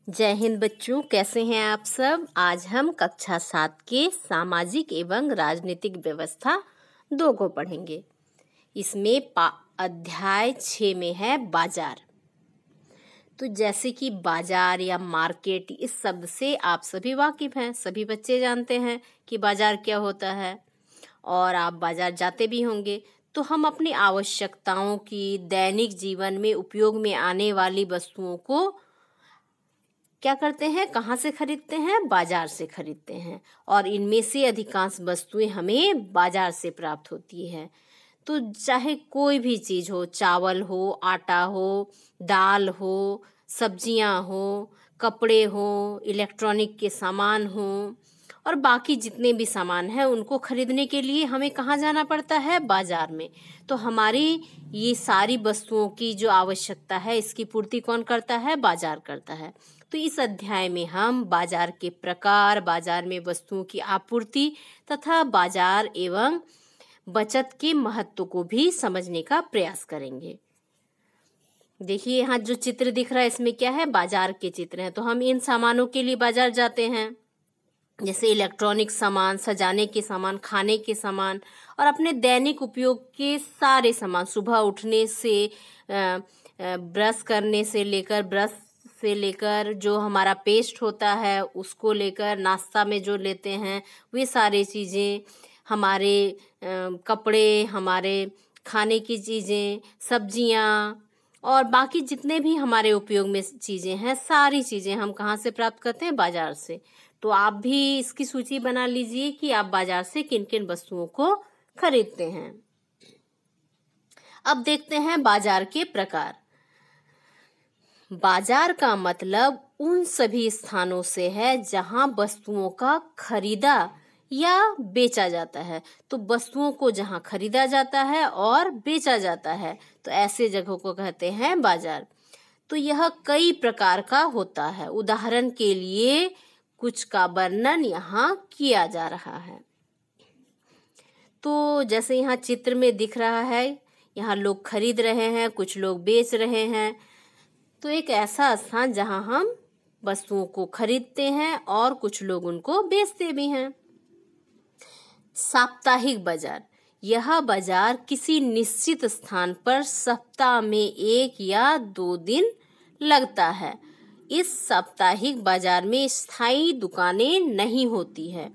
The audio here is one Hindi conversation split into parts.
जय हिंद बच्चों, कैसे हैं आप सब। आज हम कक्षा 7 के सामाजिक एवं राजनीतिक व्यवस्था 2 को पढ़ेंगे। इसमें अध्याय 6 में है बाजार। तो जैसे कि बाजार या मार्केट, इस शब्द से आप सभी वाकिफ हैं, सभी बच्चे जानते हैं कि बाजार क्या होता है और आप बाजार जाते भी होंगे। तो हम अपनी आवश्यकताओं की दैनिक जीवन में उपयोग में आने वाली वस्तुओं को क्या करते हैं, कहाँ से खरीदते हैं? बाजार से खरीदते हैं। और इनमें से अधिकांश वस्तुएं हमें बाजार से प्राप्त होती है। तो चाहे कोई भी चीज हो, चावल हो, आटा हो, दाल हो, सब्जियां हो, कपड़े हो, इलेक्ट्रॉनिक के सामान हो और बाकी जितने भी सामान हैं उनको खरीदने के लिए हमें कहाँ जाना पड़ता है? बाजार में। तो हमारी ये सारी वस्तुओं की जो आवश्यकता है, इसकी पूर्ति कौन करता है? बाजार करता है। तो इस अध्याय में हम बाजार के प्रकार, बाजार में वस्तुओं की आपूर्ति तथा बाजार एवं बचत के महत्व को भी समझने का प्रयास करेंगे। देखिए यहाँ जो चित्र दिख रहा है, इसमें क्या है? बाजार के चित्र हैं। तो हम इन सामानों के लिए बाजार जाते हैं, जैसे इलेक्ट्रॉनिक सामान, सजाने के सामान, खाने के सामान और अपने दैनिक उपयोग के सारे सामान। सुबह उठने से ब्रश करने से लेकर जो हमारा पेस्ट होता है उसको लेकर नाश्ता में जो लेते हैं वे सारी चीज़ें, हमारे कपड़े, हमारे खाने की चीज़ें, सब्जियां और बाकी जितने भी हमारे उपयोग में चीज़ें हैं, सारी चीज़ें हम कहाँ से प्राप्त करते हैं? बाजार से। तो आप भी इसकी सूची बना लीजिए कि आप बाजार से किन किन वस्तुओं को खरीदते हैं। अब देखते हैं बाजार के प्रकार। बाजार का मतलब उन सभी स्थानों से है जहां वस्तुओं का खरीदा या बेचा जाता है। तो वस्तुओं को जहां खरीदा जाता है और बेचा जाता है, तो ऐसे जगहों को कहते हैं बाजार। तो यह कई प्रकार का होता है। उदाहरण के लिए कुछ का वर्णन यहाँ किया जा रहा है। तो जैसे यहाँ चित्र में दिख रहा है, यहाँ लोग खरीद रहे हैं, कुछ लोग बेच रहे हैं। तो एक ऐसा स्थान जहां हम वस्तुओं को खरीदते हैं और कुछ लोग उनको बेचते भी हैं। साप्ताहिक बाजार, यह बाजार किसी निश्चित स्थान पर सप्ताह में 1 या 2 दिन लगता है। इस साप्ताहिक बाजार में स्थायी दुकानें नहीं होती है।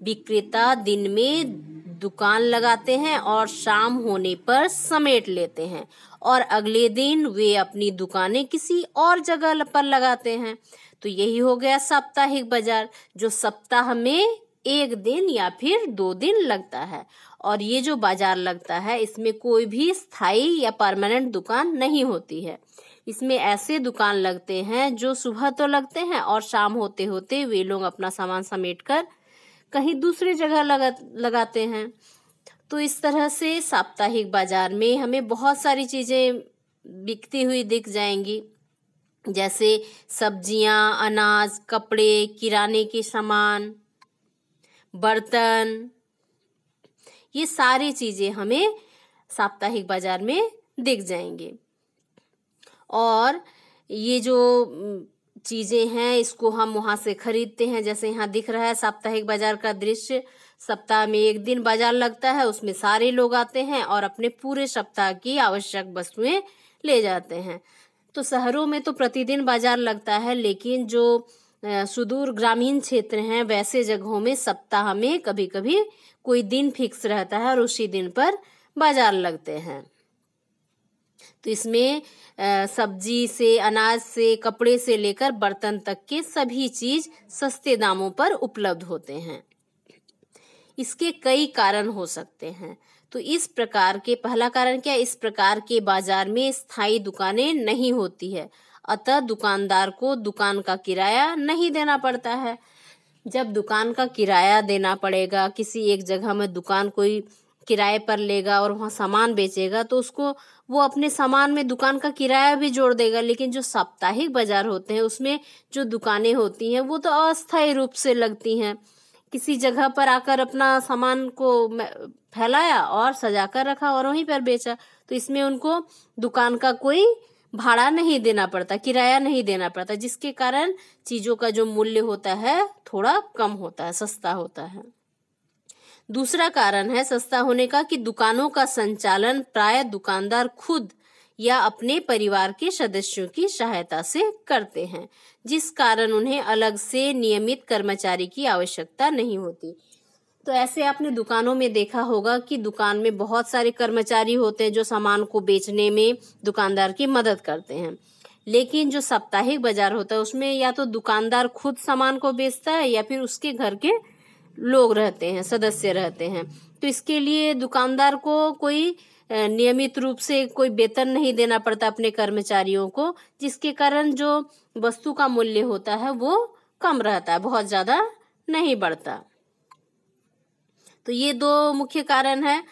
विक्रेता दिन में दुकान लगाते हैं और शाम होने पर समेट लेते हैं और अगले दिन वे अपनी दुकानें किसी और जगह पर लगाते हैं। तो यही हो गया साप्ताहिक बाजार, जो सप्ताह में 1 दिन या फिर 2 दिन लगता है। और ये जो बाजार लगता है, इसमें कोई भी स्थायी या परमानेंट दुकान नहीं होती है। इसमें ऐसे दुकान लगते हैं जो सुबह तो लगते हैं और शाम होते होते वे लोग अपना सामान समेटकर कहीं दूसरी जगह लगाते हैं। तो इस तरह से साप्ताहिक बाजार में हमें बहुत सारी चीजें बिकती हुई दिख जाएंगी, जैसे सब्जियां, अनाज, कपड़े, किराने के सामान, बर्तन, ये सारी चीजें हमें साप्ताहिक बाजार में दिख जाएंगे। और ये जो चीजें हैं, इसको हम वहां से खरीदते हैं। जैसे यहाँ दिख रहा है साप्ताहिक बाजार का दृश्य। सप्ताह में 1 दिन बाजार लगता है, उसमें सारे लोग आते हैं और अपने पूरे सप्ताह की आवश्यक वस्तुएं ले जाते हैं। तो शहरों में तो प्रतिदिन बाजार लगता है, लेकिन जो सुदूर ग्रामीण क्षेत्र हैं, वैसे जगहों में सप्ताह में कभी कभी कोई दिन फिक्स रहता है और उसी दिन पर बाजार लगते हैं। तो इसमें सब्जी से, अनाज से, कपड़े से लेकर बर्तन तक के सभी चीज सस्ते दामों पर उपलब्ध होते हैं। इसके कई कारण हो सकते हैं। तो इस प्रकार के, पहला कारण क्या? इस प्रकार के बाजार में स्थायी दुकानें नहीं होती है, अतः दुकानदार को दुकान का किराया नहीं देना पड़ता है। जब दुकान का किराया देना पड़ेगा, किसी एक जगह में दुकान कोई किराए पर लेगा और वहां सामान बेचेगा, तो उसको वो अपने सामान में दुकान का किराया भी जोड़ देगा। लेकिन जो साप्ताहिक बाजार होते हैं, उसमें जो दुकानें होती हैं वो तो अस्थायी रूप से लगती हैं। किसी जगह पर आकर अपना सामान को फैलाया और सजाकर रखा और वहीं पर बेचा। तो इसमें उनको दुकान का कोई भाड़ा नहीं देना पड़ता, किराया नहीं देना पड़ता, जिसके कारण चीजों का जो मूल्य होता है थोड़ा कम होता है, सस्ता होता है। दूसरा कारण है सस्ता होने का कि दुकानों का संचालन प्राय दुकानदार खुद या अपने परिवार के सदस्यों की सहायता से करते हैं, जिस कारण उन्हें अलग से नियमित कर्मचारी की आवश्यकता नहीं होती। तो ऐसे आपने दुकानों में देखा होगा कि दुकान में बहुत सारे कर्मचारी होते हैं जो सामान को बेचने में दुकानदार की मदद करते हैं। लेकिन जो साप्ताहिक बाजार होता है उसमें या तो दुकानदार खुद सामान को बेचता है या फिर उसके घर के लोग रहते हैं, सदस्य रहते हैं। तो इसके लिए दुकानदार को कोई नियमित रूप से कोई वेतन नहीं देना पड़ता अपने कर्मचारियों को, जिसके कारण जो वस्तु का मूल्य होता है वो कम रहता है, बहुत ज्यादा नहीं बढ़ता। तो ये दो मुख्य कारण है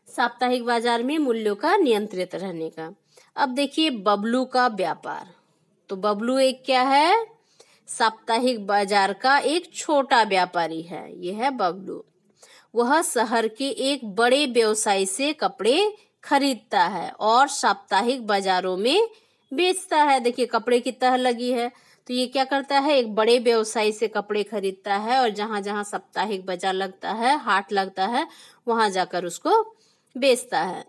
साप्ताहिक बाजार में मूल्यों का नियंत्रित रहने का। अब देखिए बबलू का व्यापार। तो बबलू एक क्या है? साप्ताहिक बाजार का एक छोटा व्यापारी है। यह है बबलू। वह शहर के एक बड़े व्यवसायी से कपड़े खरीदता है और साप्ताहिक बाजारों में बेचता है। देखिए कपड़े की तह लगी है, तो ये क्या करता है, एक बड़े व्यवसायी से कपड़े खरीदता है और जहां जहां साप्ताहिक बाजार लगता है, हाट लगता है, वहां जाकर उसको बेचता है।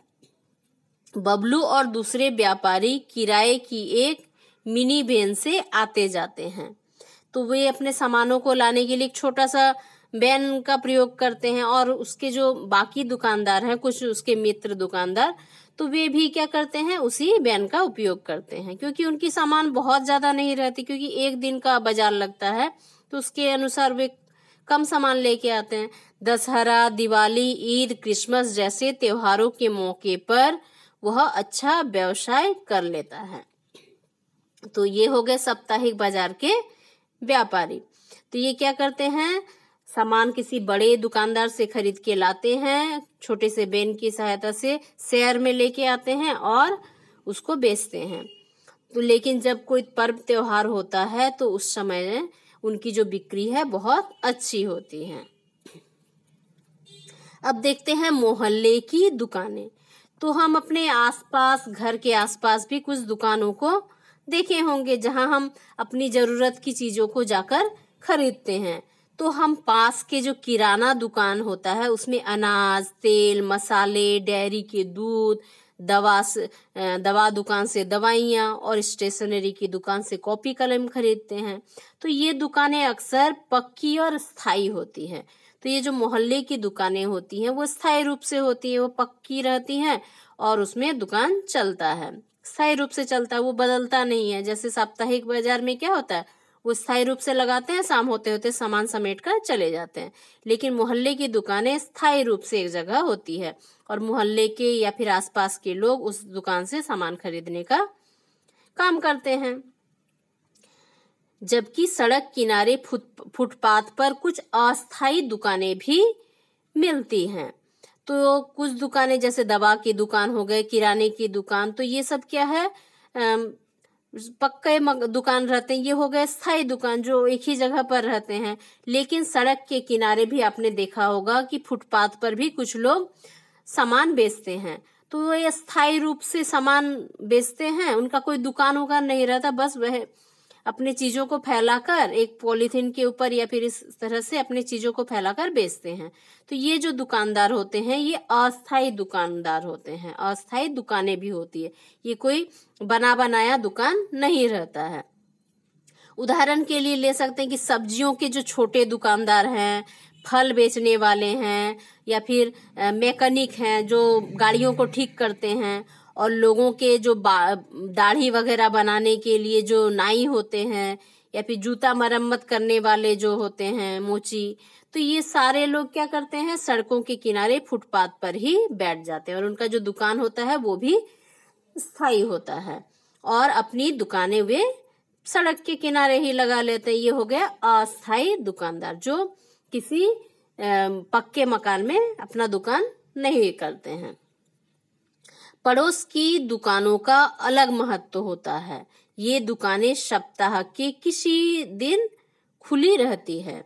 बबलू और दूसरे व्यापारी किराए की एक मिनी वैन से आते जाते हैं। तो वे अपने सामानों को लाने के लिए एक छोटा सा वैन का प्रयोग करते हैं और उसके जो बाकी दुकानदार हैं, कुछ उसके मित्र दुकानदार, तो वे भी क्या करते हैं, उसी वैन का उपयोग करते हैं, क्योंकि उनकी सामान बहुत ज्यादा नहीं रहती, क्योंकि एक दिन का बाजार लगता है तो उसके अनुसार वे कम सामान लेके आते हैं। दशहरा, दिवाली, ईद, क्रिसमस जैसे त्योहारों के मौके पर वह अच्छा व्यवसाय कर लेता है। तो ये हो गए साप्ताहिक बाजार के व्यापारी। तो ये क्या करते हैं, सामान किसी बड़े दुकानदार से खरीद के लाते हैं, छोटे से वैन की सहायता से शहर में लेके आते हैं और उसको बेचते हैं। तो लेकिन जब कोई पर्व त्योहार होता है तो उस समय उनकी जो बिक्री है बहुत अच्छी होती है। अब देखते हैं मोहल्ले की दुकानें। तो हम अपने आसपास, घर के आसपास भी कुछ दुकानों को देखे होंगे जहां हम अपनी जरूरत की चीजों को जाकर खरीदते हैं। तो हम पास के जो किराना दुकान होता है उसमें अनाज, तेल, मसाले, डेयरी के दूध, दवा दुकान से दवाइयाँ और स्टेशनरी की दुकान से कॉपी कलम खरीदते हैं। तो ये दुकानें अक्सर पक्की और स्थायी होती हैं। तो ये जो मोहल्ले की दुकानें होती हैं वो स्थायी रूप से होती है, वो पक्की रहती हैं और उसमें दुकान चलता है, स्थायी रूप से चलता है, वो बदलता नहीं है। जैसे साप्ताहिक बाजार में क्या होता है, वो स्थायी रूप से लगाते हैं, शाम होते होते सामान समेट कर चले जाते हैं। लेकिन मोहल्ले की दुकानें स्थायी रूप से एक जगह होती है और मोहल्ले के या फिर आसपास के लोग उस दुकान से सामान खरीदने का काम करते हैं। जबकि सड़क किनारे फुटपाथ पर कुछ अस्थायी दुकानें भी मिलती हैं। तो कुछ दुकानें जैसे दवा की दुकान हो गए, किराने की दुकान, तो ये सब क्या है, पक्के दुकान रहते हैं। ये हो गए स्थायी दुकान जो एक ही जगह पर रहते हैं। लेकिन सड़क के किनारे भी आपने देखा होगा कि फुटपाथ पर भी कुछ लोग सामान बेचते हैं। तो वो ये स्थायी रूप से सामान बेचते हैं, उनका कोई दुकान वुकान नहीं रहता, बस वह अपने चीजों को फैलाकर एक पॉलीथीन के ऊपर या फिर इस तरह से अपने चीजों को फैलाकर बेचते हैं। तो ये जो दुकानदार होते हैं ये अस्थायी दुकानदार होते हैं, अस्थायी दुकानें भी होती है, ये कोई बना बनाया दुकान नहीं रहता है। उदाहरण के लिए ले सकते हैं कि सब्जियों के जो छोटे दुकानदार हैं, फल बेचने वाले हैं या फिर मैकेनिक हैं जो गाड़ियों को ठीक करते हैं, और लोगों के जो दाढ़ी वगैरह बनाने के लिए जो नाई होते हैं या फिर जूता मरम्मत करने वाले जो होते हैं मोची, तो ये सारे लोग क्या करते हैं, सड़कों के किनारे फुटपाथ पर ही बैठ जाते हैं और उनका जो दुकान होता है वो भी स्थायी होता है और अपनी दुकानें वे सड़क के किनारे ही लगा लेते हैं। ये हो गया अस्थायी दुकानदार जो किसी पक्के मकान में अपना दुकान नहीं करते हैं। पड़ोस की दुकानों का अलग महत्व होता है। ये दुकानें सप्ताह के किसी दिन खुली रहती है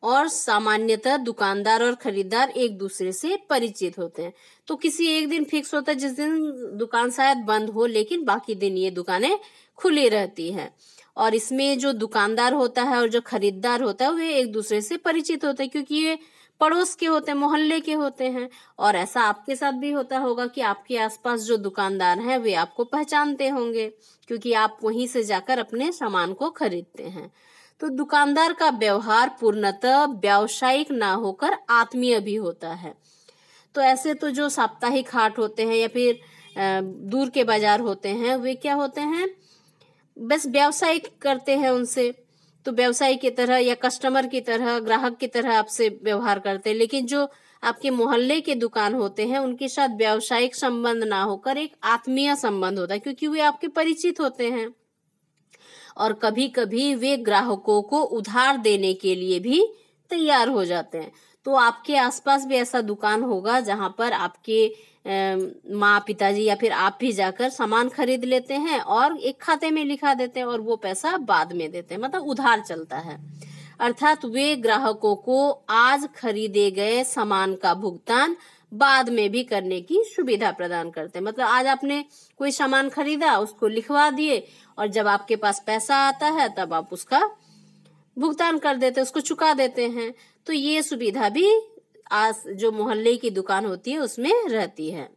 और सामान्यतः दुकानदार और खरीदार एक दूसरे से परिचित होते हैं। तो किसी एक दिन फिक्स होता है जिस दिन दुकान शायद बंद हो, लेकिन बाकी दिन ये दुकानें खुली रहती हैं। और इसमें जो दुकानदार होता है और जो खरीदार होता है वे एक दूसरे से परिचित होते हैं, क्योंकि ये पड़ोस के होते हैं, मोहल्ले के होते हैं। और ऐसा आपके साथ भी होता होगा कि आपके आसपास जो दुकानदार हैं वे आपको पहचानते होंगे, क्योंकि आप वहीं से जाकर अपने सामान को खरीदते हैं। तो दुकानदार का व्यवहार पूर्णतः व्यावसायिक ना होकर आत्मीय भी होता है। तो ऐसे तो जो साप्ताहिक हाट होते हैं या फिर दूर के बाजार होते हैं, वे क्या होते हैं, बस व्यावसायिक करते हैं उनसे। तो व्यवसायी की तरह या कस्टमर की तरह, ग्राहक की तरह आपसे व्यवहार करते हैं। लेकिन जो आपके मोहल्ले के दुकान होते हैं उनके साथ व्यावसायिक संबंध ना होकर एक आत्मीय संबंध होता है, क्योंकि वे आपके परिचित होते हैं। और कभी कभी वे ग्राहकों को उधार देने के लिए भी तैयार हो जाते हैं। तो आपके आसपास भी ऐसा दुकान होगा जहां पर आपके माँ पिताजी या फिर आप भी जाकर सामान खरीद लेते हैं और एक खाते में लिखा देते हैं और वो पैसा बाद में देते हैं, मतलब उधार चलता है। अर्थात वे ग्राहकों को आज खरीदे गए सामान का भुगतान बाद में भी करने की सुविधा प्रदान करते हैं। मतलब आज आपने कोई सामान खरीदा, उसको लिखवा दिए और जब आपके पास पैसा आता है तब आप उसका भुगतान कर देते, उसको चुका देते हैं। तो ये सुविधा भी आज जो मोहल्ले की दुकान होती है उसमें रहती है।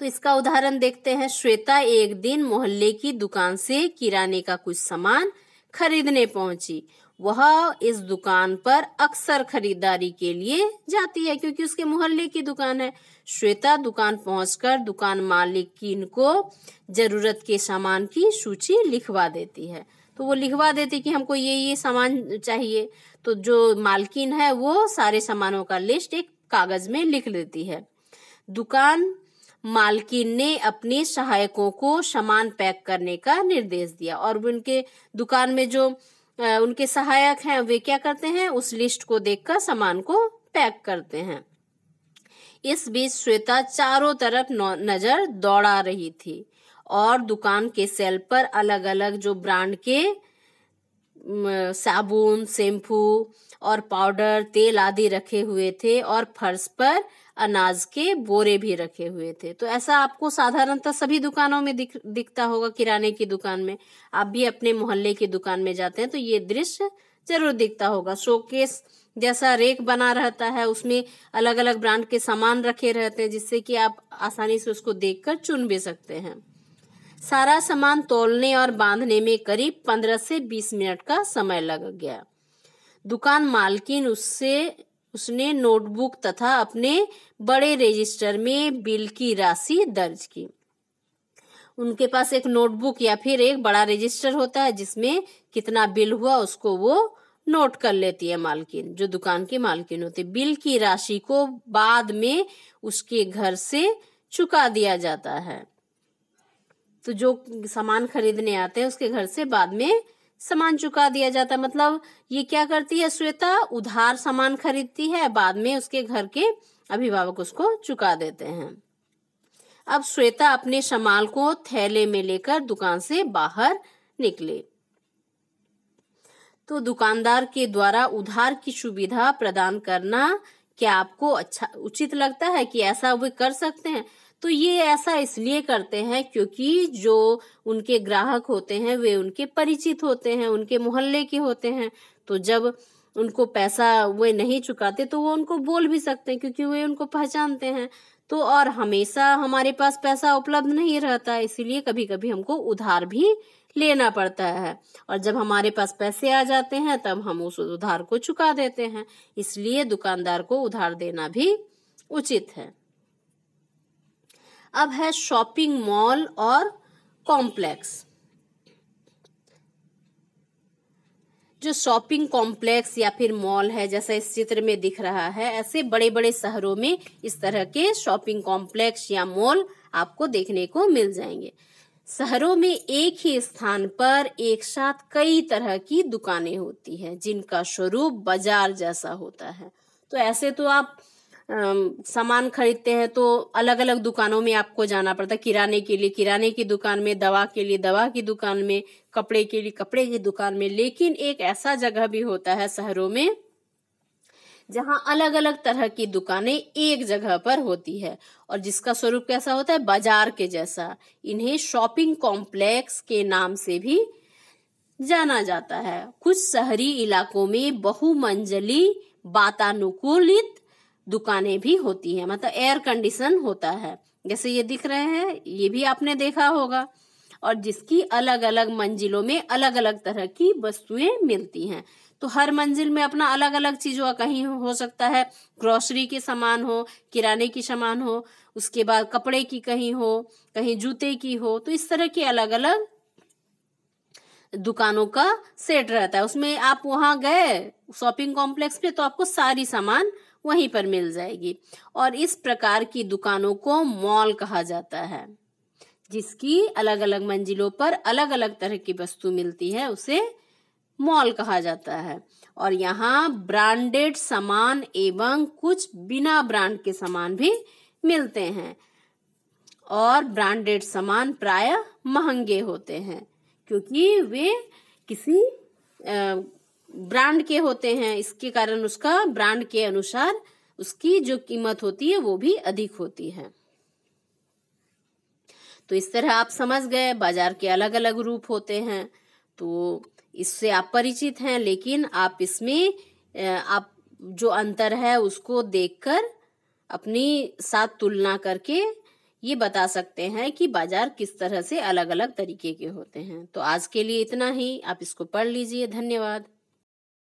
तो इसका उदाहरण देखते हैं। श्वेता एक दिन मोहल्ले की दुकान से किराने का कुछ सामान खरीदने पहुंची। वह इस दुकान पर अक्सर खरीदारी के लिए जाती है, क्योंकि उसके मोहल्ले की दुकान है। श्वेता दुकान पहुंचकर दुकान मालिकिन को जरूरत के सामान की सूची लिखवा देती है। तो वो लिखवा देती कि हमको ये सामान चाहिए। तो जो मालकिन है वो सारे सामानों का लिस्ट एक कागज में लिख लेती है। दुकान मालकिन ने अपने सहायकों को सामान पैक करने का निर्देश दिया और उनके दुकान में जो उनके सहायक हैं वे क्या करते हैं, उस लिस्ट को देखकर सामान को पैक करते हैं। इस बीच श्वेता चारों तरफ नजर दौड़ा रही थी और दुकान के सेल्फ पर अलग अलग जो ब्रांड के साबुन, शैम्पू और पाउडर, तेल आदि रखे हुए थे और फर्श पर अनाज के बोरे भी रखे हुए थे। तो ऐसा आपको साधारणतः सभी दुकानों में दिखता होगा। किराने की दुकान में, आप भी अपने मोहल्ले की दुकान में जाते हैं तो ये दृश्य जरूर दिखता होगा। शोकेस जैसा रेक बना रहता है, उसमें अलग अलग ब्रांड के सामान रखे रहते हैं, जिससे कि आप आसानी से उसको देखकर चुन भी सकते हैं। सारा सामान तौलने और बांधने में करीब 15 से 20 मिनट का समय लग गया। दुकान मालकिन उसने नोटबुक तथा अपने बड़े रजिस्टर में बिल की राशि दर्ज की। उनके पास एक नोटबुक या फिर एक बड़ा रजिस्टर होता है जिसमें कितना बिल हुआ उसको वो नोट कर लेती है मालकिन, जो दुकान की मालकिन होती है। बिल की राशि को बाद में उसके घर से चुका दिया जाता है। तो जो सामान खरीदने आते हैं उसके घर से बाद में सामान चुका दिया जाता है। मतलब ये क्या करती है श्वेता, उधार सामान खरीदती है, बाद में उसके घर के अभिभावक उसको चुका देते हैं। अब श्वेता अपने सामान को थैले में लेकर दुकान से बाहर निकले। तो दुकानदार के द्वारा उधार की सुविधा प्रदान करना क्या आपको अच्छा उचित लगता है कि ऐसा वे कर सकते हैं? तो ये ऐसा इसलिए करते हैं क्योंकि जो उनके ग्राहक होते हैं वे उनके परिचित होते हैं, उनके मोहल्ले के होते हैं। तो जब उनको पैसा वे नहीं चुकाते तो वो उनको बोल भी सकते हैं, क्योंकि वे उनको पहचानते हैं। तो और हमेशा हमारे पास पैसा उपलब्ध नहीं रहता, इसीलिए कभी कभी हमको उधार भी लेना पड़ता है। और जब हमारे पास पैसे आ जाते हैं तब हम उस उधार को चुका देते हैं। इसलिए दुकानदार को उधार देना भी उचित है। अब है शॉपिंग मॉल और कॉम्प्लेक्स। जो शॉपिंग कॉम्प्लेक्स या फिर मॉल है, जैसा इस चित्र में दिख रहा है, ऐसे बड़े बड़े शहरों में इस तरह के शॉपिंग कॉम्प्लेक्स या मॉल आपको देखने को मिल जाएंगे। शहरों में एक ही स्थान पर एक साथ कई तरह की दुकानें होती हैं जिनका स्वरूप बाजार जैसा होता है। तो ऐसे तो आप सामान खरीदते हैं तो अलग अलग दुकानों में आपको जाना पड़ता है। किराने के लिए किराने की दुकान में, दवा के लिए दवा की दुकान में, कपड़े के लिए कपड़े की दुकान में। लेकिन एक ऐसा जगह भी होता है शहरों में जहां अलग अलग तरह की दुकानें एक जगह पर होती है और जिसका स्वरूप कैसा होता है, बाजार के जैसा। इन्हें शॉपिंग कॉम्प्लेक्स के नाम से भी जाना जाता है। कुछ शहरी इलाकों में बहुमंजिली वातानुकूलित दुकानें भी होती हैं, मतलब एयर कंडीशन होता है, जैसे ये दिख रहे हैं, ये भी आपने देखा होगा, और जिसकी अलग अलग मंजिलों में अलग अलग तरह की वस्तुएं मिलती हैं। तो हर मंजिल में अपना अलग अलग चीज हुआ, कहीं हो सकता है ग्रोसरी के सामान हो, किराने की सामान हो, उसके बाद कपड़े की कहीं हो, कहीं जूते की हो। तो इस तरह के अलग अलग दुकानों का सेट रहता है। उसमें आप वहां गए शॉपिंग कॉम्प्लेक्स पे तो आपको सारी सामान वहीं पर मिल जाएगी। और इस प्रकार की दुकानों को मॉल कहा जाता है, जिसकी अलग अलग मंजिलों पर अलग अलग तरह की वस्तु मिलती है, उसे मॉल कहा जाता है। और यहाँ ब्रांडेड सामान एवं कुछ बिना ब्रांड के सामान भी मिलते हैं। और ब्रांडेड सामान प्रायः महंगे होते हैं क्योंकि वे किसी ब्रांड के होते हैं, इसके कारण उसका ब्रांड के अनुसार उसकी जो कीमत होती है वो भी अधिक होती है। तो इस तरह आप समझ गए बाजार के अलग अलग रूप होते हैं, तो इससे आप परिचित हैं। लेकिन आप इसमें आप जो अंतर है उसको देखकर अपनी साथ तुलना करके ये बता सकते हैं कि बाजार किस तरह से अलग अलग तरीके के होते हैं। तो आज के लिए इतना ही, आप इसको पढ़ लीजिए। धन्यवाद।